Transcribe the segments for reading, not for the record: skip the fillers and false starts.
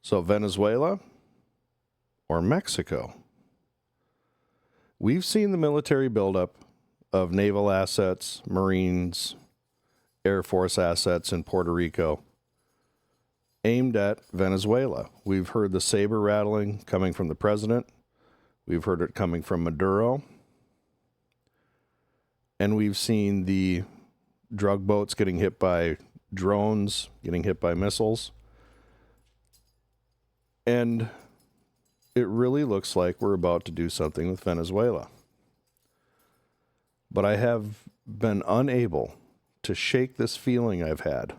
So Venezuela or Mexico? We've seen the military buildup of naval assets, Marines, Air Force assets in Puerto Rico aimed at Venezuela. We've heard the saber rattling coming from the president. We've heard it coming from Maduro. And we've seen the drug boats getting hit by drones, getting hit by missiles. And it really looks like we're about to do something with Venezuela. But I have been unable to shake this feeling I've had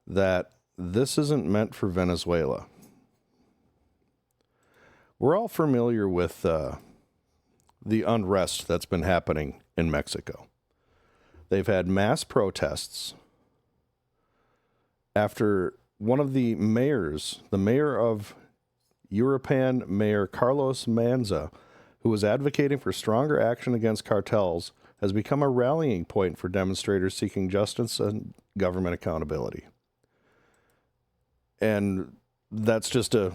that this isn't meant for Venezuela. We're all familiar with the unrest that's been happening in Mexico. They've had mass protests after one of the mayors, the mayor of European Mayor Carlos Manza, who was advocating for stronger action against cartels, has become a rallying point for demonstrators seeking justice and government accountability. And that's just a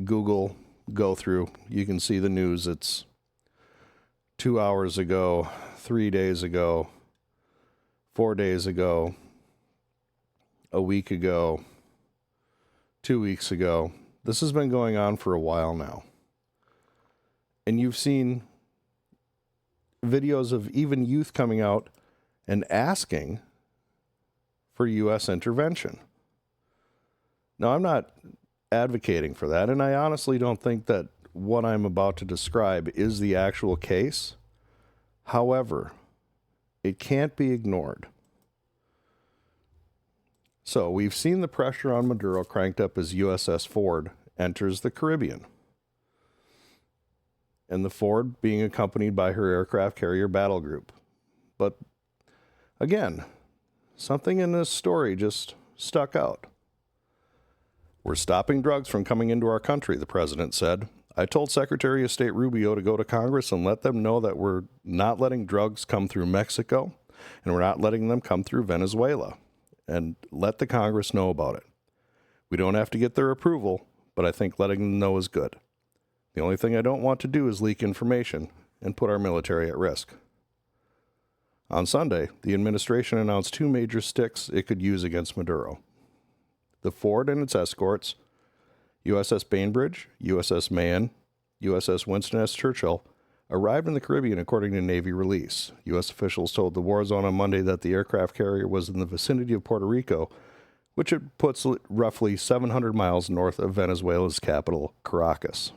Google go through. You can see the news. It's 2 hours ago, 3 days ago, 4 days ago, a week ago, 2 weeks ago. This has been going on for a while now. And you've seen videos of even youth coming out and asking for U.S. intervention. Now, I'm not advocating for that, and I honestly don't think that what I'm about to describe is the actual case. However, it can't be ignored. So we've seen the pressure on Maduro cranked up as USS Ford enters the Caribbean. And the Ford being accompanied by her aircraft carrier battle group. But again, something in this story just stuck out. We're stopping drugs from coming into our country, the president said. I told Secretary of State Rubio to go to Congress and let them know that we're not letting drugs come through Mexico and we're not letting them come through Venezuela, and let the Congress know about it. We don't have to get their approval, but I think letting them know is good. The only thing I don't want to do is leak information and put our military at risk. On Sunday, the administration announced 2 major sticks it could use against Maduro. The Ford and its escorts, USS Bainbridge, USS Mahan, USS Winston S. Churchill, arrived in the Caribbean according to Navy release. U.S. officials told the War Zone on Monday that the aircraft carrier was in the vicinity of Puerto Rico, which it puts roughly 700 miles north of Venezuela's capital, Caracas.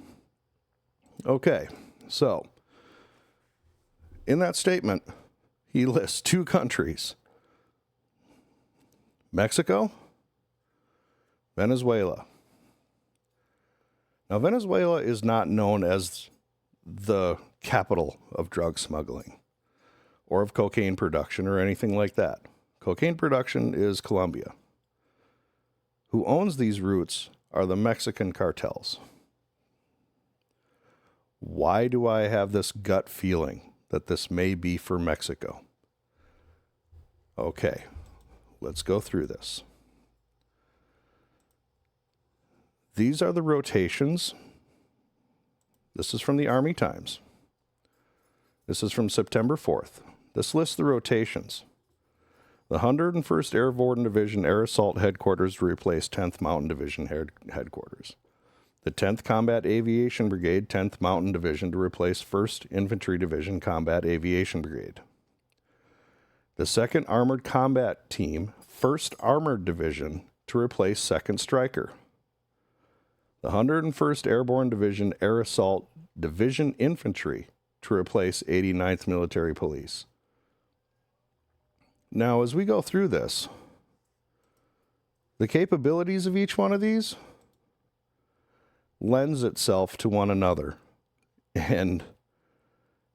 Okay, so in that statement, he lists 2 countries: Mexico, Venezuela. Now, Venezuela is not known as the capital of drug smuggling or of cocaine production or anything like that. Cocaine production is Colombia. Who owns these routes are the Mexican cartels. Why do I have this gut feeling that this may be for Mexico? Okay, let's go through this. These are the rotations. This is from the Army Times. This is from September 4th. This lists the rotations. The 101st Airborne Division Air Assault Headquarters to replace 10th Mountain Division Headquarters. The 10th Combat Aviation Brigade, 10th Mountain Division to replace 1st Infantry Division Combat Aviation Brigade. The 2nd Armored Combat Team, 1st Armored Division to replace 2nd Stryker. The 101st Airborne Division Air Assault Division Infantry to replace 89th Military Police. Now, as we go through this, the capabilities of each one of these lends itself to one another, and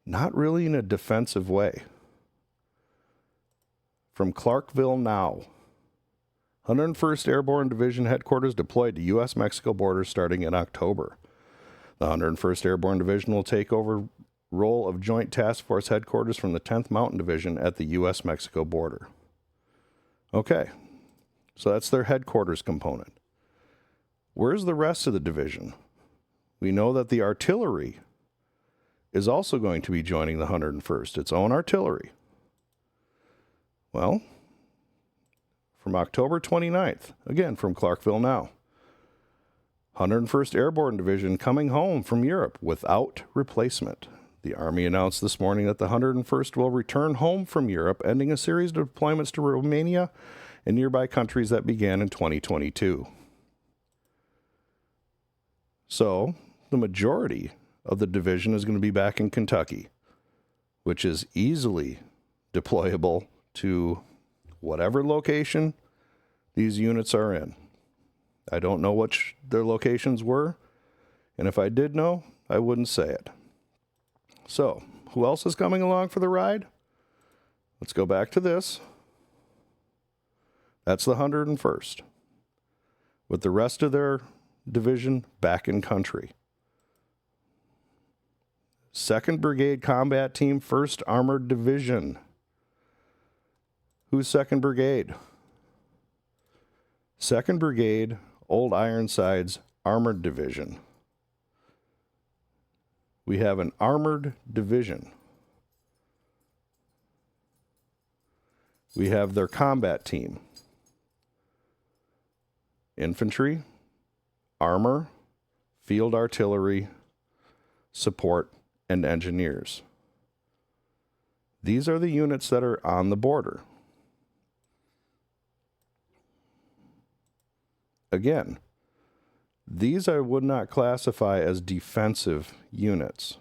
not really in a defensive way. From Clarkville Now, 101st Airborne Division Headquarters deployed to U.S. Mexico border starting in October. The 101st Airborne Division will take over role of Joint Task Force Headquarters from the 10th Mountain Division at the U.S. Mexico border. Okay, so that's their headquarters component. where's the rest of the division? We know that the artillery is also going to be joining the 101st, its own artillery. Well, from October 29th, again from Clarkville Now, 101st Airborne Division coming home from Europe without replacement. The Army announced this morning that the 101st will return home from Europe, ending a series of deployments to Romania and nearby countries that began in 2022. So, the majority of the division is going to be back in Kentucky, which is easily deployable to whatever location these units are in. I don't know which their locations were, and if I did know, I wouldn't say it. So, who else is coming along for the ride? Let's go back to this. That's the 101st, with the rest of their division back in country. 2nd Brigade Combat Team, 1st Armored Division. Who's 2nd Brigade? 2nd Brigade, Old Ironsides Armored Division. We have an armored division. We have their combat team. Infantry, armor, field artillery, support, and engineers. These are the units that are on the border. Again, these I would not classify as defensive units.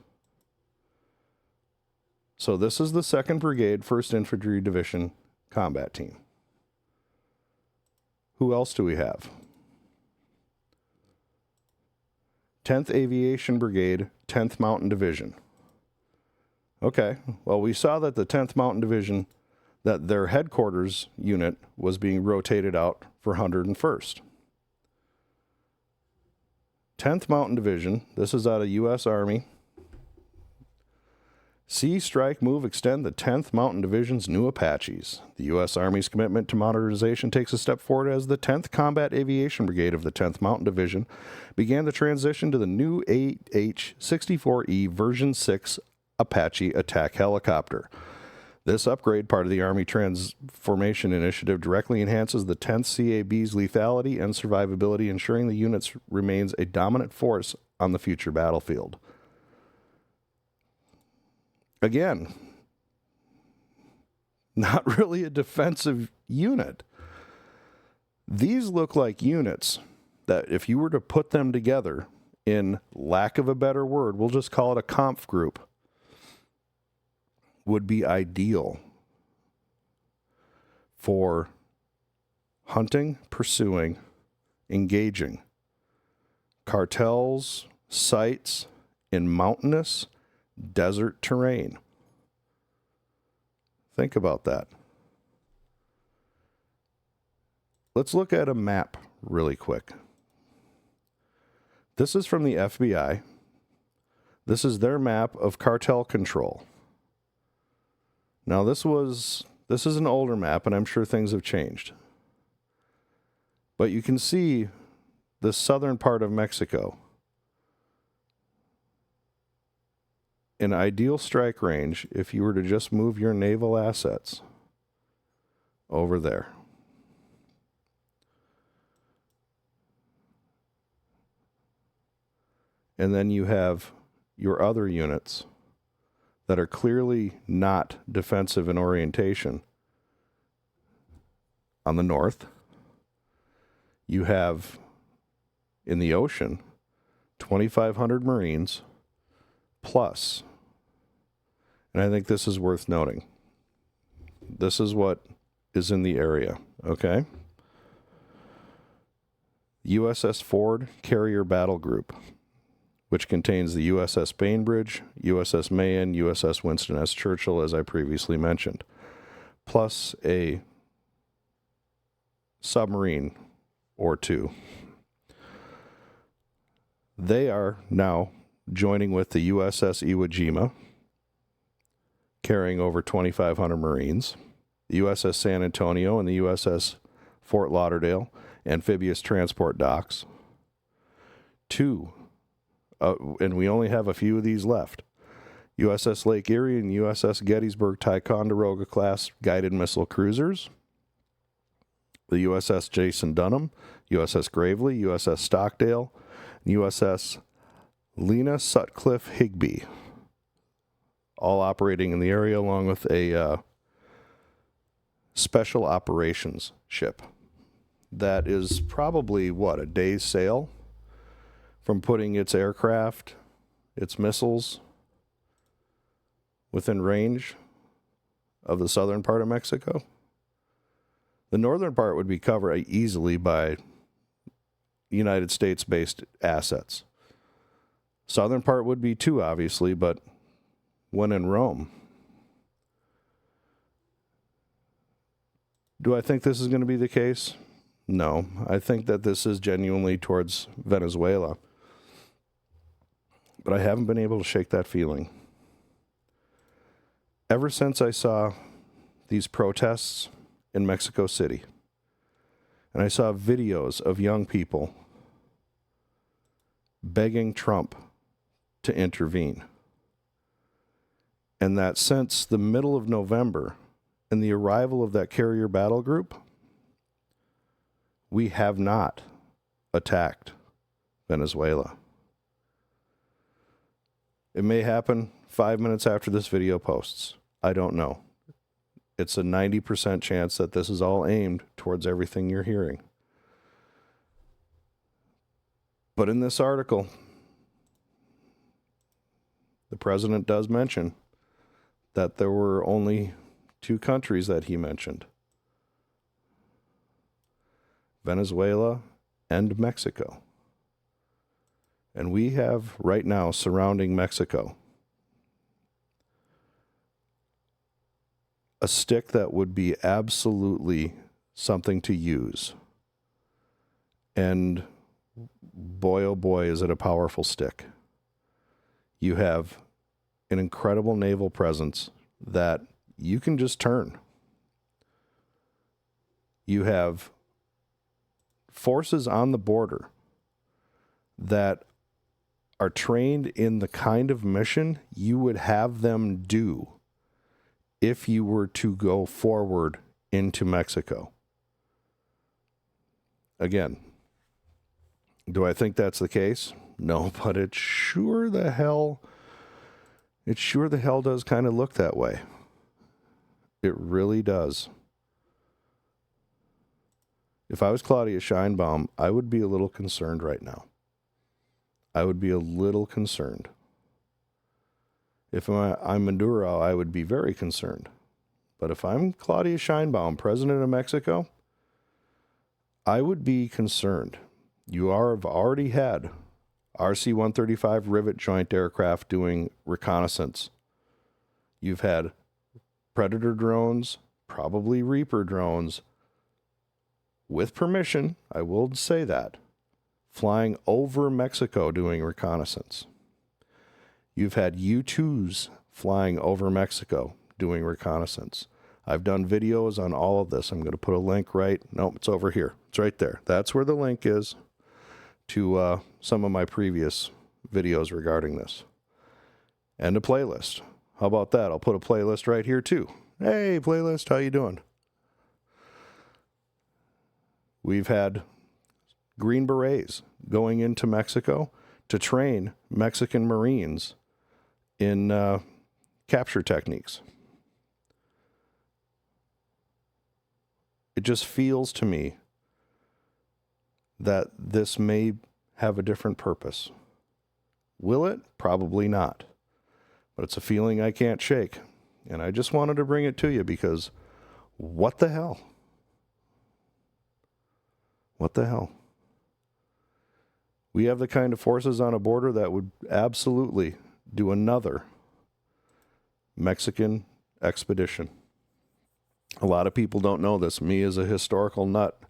So this is the 2nd Brigade, 1st Infantry Division combat team. Who else do we have? 10th Aviation Brigade, 10th Mountain Division. Okay, well, we saw that the 10th Mountain Division, that their headquarters unit was being rotated out for 101st. 10th Mountain Division, this is out of U.S. Army. See, strike, move, extend the 10th Mountain Division's new Apaches. The U.S. Army's commitment to modernization takes a step forward as the 10th Combat Aviation Brigade of the 10th Mountain Division began the transition to the new AH-64E version 6 Apache attack helicopter. This upgrade, part of the Army Transformation Initiative, directly enhances the 10th CAB's lethality and survivability, ensuring the unit remains a dominant force on the future battlefield. Again, not really a defensive unit. These look like units that if you were to put them together, in lack of a better word, we'll just call it a conf group, would be ideal for hunting, pursuing, engaging cartels, sites in mountainous, desert terrain. Think about that. Let's look at a map really quick. This is from the FBI. This is their map of cartel control. Now, this is an older map, and I'm sure things have changed. But you can see the southern part of Mexico. An ideal strike range if you were to just move your naval assets over there. And then you have your other units that are clearly not defensive in orientation. On the north, you have, in the ocean, 2,500 Marines plus, and I think this is worth noting, this is what is in the area, okay? USS Ford Carrier Battle Group, which contains the USS Bainbridge, USS Mahan, USS Winston S. Churchill, as I previously mentioned, plus a submarine or two. They are now joining with the USS Iwo Jima, carrying over 2,500 Marines, the USS San Antonio and the USS Fort Lauderdale, amphibious transport docks. 2, and we only have a few of these left. USS Lake Erie and USS Gettysburg Ticonderoga class guided missile cruisers. The USS Jason Dunham, USS Gravely, USS Stockdale, USS Lena Sutcliffe Higbee, all operating in the area along with a special operations ship that is probably, a day's sail from putting its aircraft, its missiles, within range of the southern part of Mexico. The northern part would be covered easily by United States-based assets. Southern part would be too, obviously, but when in Rome. Do I think this is going to be the case? No. I think that this is genuinely towards Venezuela. But I haven't been able to shake that feeling. Ever since I saw these protests in Mexico City, and I saw videos of young people begging Trump to intervene, and that since the middle of November and the arrival of that carrier battle group, we have not attacked Venezuela. It may happen 5 minutes after this video posts. I don't know. It's a 90% chance that this is all aimed towards everything you're hearing. But in this article, the president does mention that there were only 2 countries that he mentioned: Venezuela and Mexico. And we have right now surrounding Mexico a stick that would be absolutely something to use. And boy, oh boy, is it a powerful stick. You have an incredible naval presence that you can just turn. You have forces on the border that are trained in the kind of mission you would have them do if you were to go forward into Mexico. Again, do I think that's the case? No, but it sure the hell does kind of look that way. It really does. If I was Claudia Sheinbaum, I would be a little concerned right now. I would be a little concerned. If I'm Maduro, I would be very concerned. But if I'm Claudia Sheinbaum, president of Mexico, I would be concerned. You have already had RC-135 rivet joint aircraft doing reconnaissance. You've had Predator drones, probably Reaper drones, with permission, I will say that, flying over Mexico doing reconnaissance. You've had U-2s flying over Mexico doing reconnaissance. I've done videos on all of this. I'm going to put a link it's over here. It's right there. That's where the link is to some of my previous videos regarding this. And a playlist. How about that? I'll put a playlist right here too. Hey, playlist, how you doing? We've had Green Berets going into Mexico to train Mexican Marines in capture techniques. It just feels to me that this may have a different purpose. Will it? Probably not. But it's a feeling I can't shake. And I just wanted to bring it to you because what the hell? What the hell? We have the kind of forces on a border that would absolutely do another Mexican expedition. A lot of people don't know this. Me as a historical nut,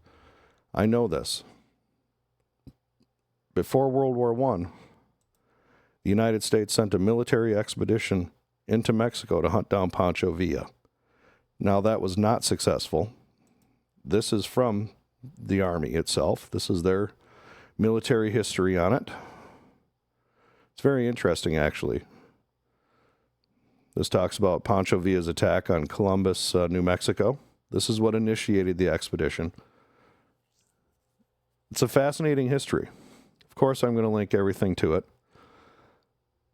I know this. Before World War I, the United States sent a military expedition into Mexico to hunt down Pancho Villa. Now, that was not successful. This is from the Army itself. This is their military history on it. It's very interesting, actually. This talks about Pancho Villa's attack on Columbus, New Mexico. This is what initiated the expedition. It's a fascinating history. Of course, I'm going to link everything to it.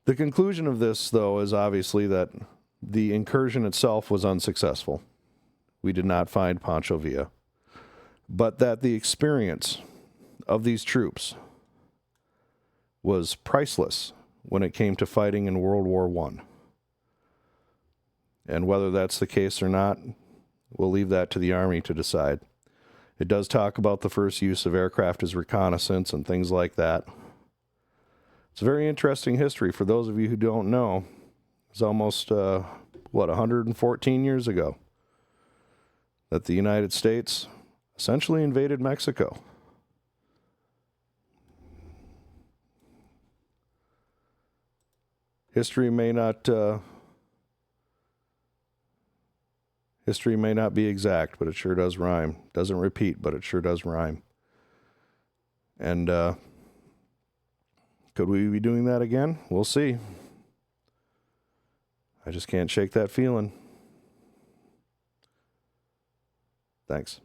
The conclusion of this, though, is obviously that the incursion itself was unsuccessful. We did not find Pancho Villa. But that the experience of these troops was priceless when it came to fighting in World War I. And whether that's the case or not, we'll leave that to the Army to decide. It does talk about the first use of aircraft as reconnaissance and things like that. It's a very interesting history. For those of you who don't know, it's almost, 114 years ago that the United States essentially invaded Mexico. History may not be exact, but it sure does rhyme. Doesn't repeat, but it sure does rhyme. And could we be doing that again? We'll see. I just can't shake that feeling. Thanks.